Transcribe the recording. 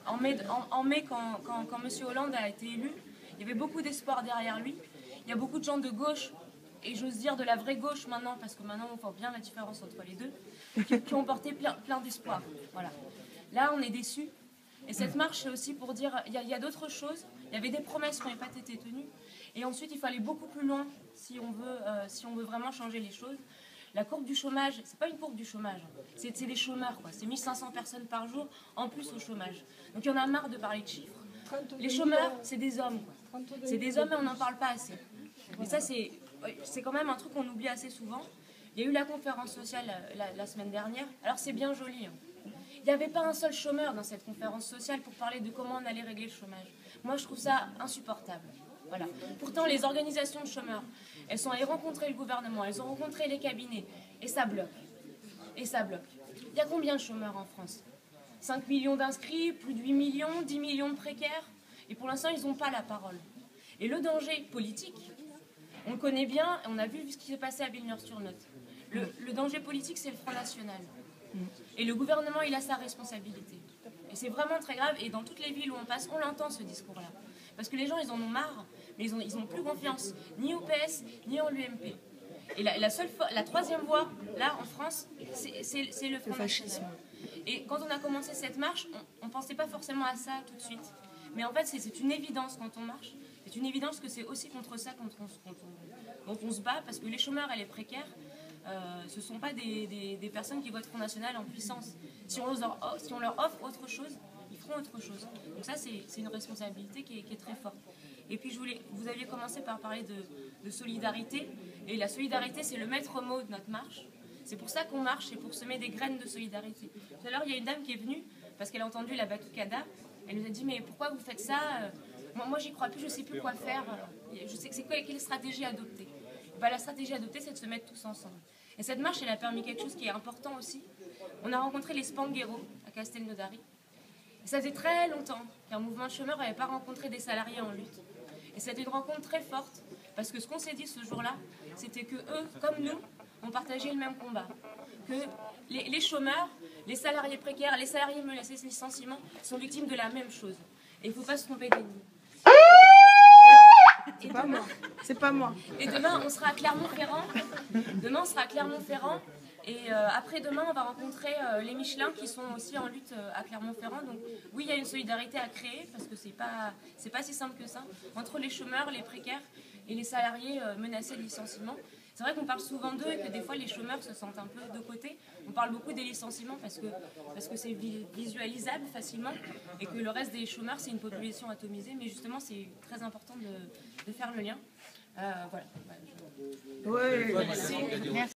en mai quand M. Hollande a été élu, il y avait beaucoup d'espoir derrière lui. Il y a beaucoup de gens de gauche, et j'ose dire de la vraie gauche maintenant, parce que maintenant on voit bien la différence entre les deux, qui ont porté plein d'espoir. Voilà. Là, on est déçus. Et cette marche, c'est aussi pour dire, il y a d'autres choses. Il y avait des promesses qui n'avaient pas été tenues. Et ensuite, il faut aller beaucoup plus loin si on veut vraiment changer les choses. La courbe du chômage, c'est pas une courbe du chômage, c'est des chômeurs, quoi. C'est 1500 personnes par jour en plus au chômage. Donc il y en a marre de parler de chiffres. Les chômeurs, c'est des hommes, quoi. C'est des hommes et on n'en parle pas assez. Et ça, c'est quand même un truc qu'on oublie assez souvent. Il y a eu la conférence sociale la semaine dernière. Alors c'est bien joli, hein. Il n'y avait pas un seul chômeur dans cette conférence sociale pour parler de comment on allait régler le chômage. Moi, je trouve ça insupportable. Voilà. Pourtant, les organisations de chômeurs, elles sont allées rencontrer le gouvernement, elles ont rencontré les cabinets, et ça bloque. Et ça bloque. Il y a combien de chômeurs en France? 5 millions d'inscrits, plus de 8 millions, 10 millions de précaires. Et pour l'instant, ils n'ont pas la parole. Et le danger politique, on le connaît bien, on a vu ce qui s'est passé à Villeneuve-sur-Lot. Le danger politique, c'est le Front National. Et le gouvernement, il a sa responsabilité. Et c'est vraiment très grave. Et dans toutes les villes où on passe, on l'entend ce discours-là. Parce que les gens, ils en ont marre, mais ils n'ont plus confiance ni au PS, ni en l'UMP. Et la troisième voie, là, en France, c'est le Front National. Et quand on a commencé cette marche, on ne pensait pas forcément à ça tout de suite. Mais en fait, c'est une évidence quand on marche. C'est une évidence que c'est aussi contre ça dont on se bat, parce que les chômeurs et les précaires, ce ne sont pas des personnes qui votent Front National en puissance. Si on leur offre autre chose, ils feront autre chose. Donc ça, c'est une responsabilité qui est très forte. Et puis, vous aviez commencé par parler de solidarité. Et la solidarité, c'est le maître mot de notre marche. C'est pour ça qu'on marche, c'est pour semer des graines de solidarité. Tout à l'heure, il y a une dame qui est venue, parce qu'elle a entendu la batucada. Elle nous a dit, mais pourquoi vous faites ça? Moi, j'y crois plus, je ne sais plus quoi faire. Je sais quelle stratégie adopter. La stratégie adoptée, c'est de se mettre tous ensemble. Et cette marche, elle a permis quelque chose qui est important aussi. On a rencontré les Spanghero à Castelnaudary. Et ça faisait très longtemps qu'un mouvement de chômeurs n'avait pas rencontré des salariés en lutte. Et c'était une rencontre très forte, parce que ce qu'on s'est dit ce jour-là, c'était que eux, comme nous, ont partagé le même combat. Que les chômeurs, les salariés précaires, les salariés menacés de licenciement sont victimes de la même chose. Et il ne faut pas se tromper d'ennemi. C'est pas moi. Et demain, on sera à Clermont-Ferrand. Et après-demain, on va rencontrer les Michelin qui sont aussi en lutte à Clermont-Ferrand. Donc oui, il y a une solidarité à créer, parce que c'est pas si simple que ça, entre les chômeurs, les précaires et les salariés menacés de licenciement. C'est vrai qu'on parle souvent d'eux et que des fois les chômeurs se sentent un peu de côté. On parle beaucoup des licenciements parce que c'est visualisable facilement et que le reste des chômeurs, c'est une population atomisée. Mais justement, c'est très important de faire le lien. Voilà. Oui, merci.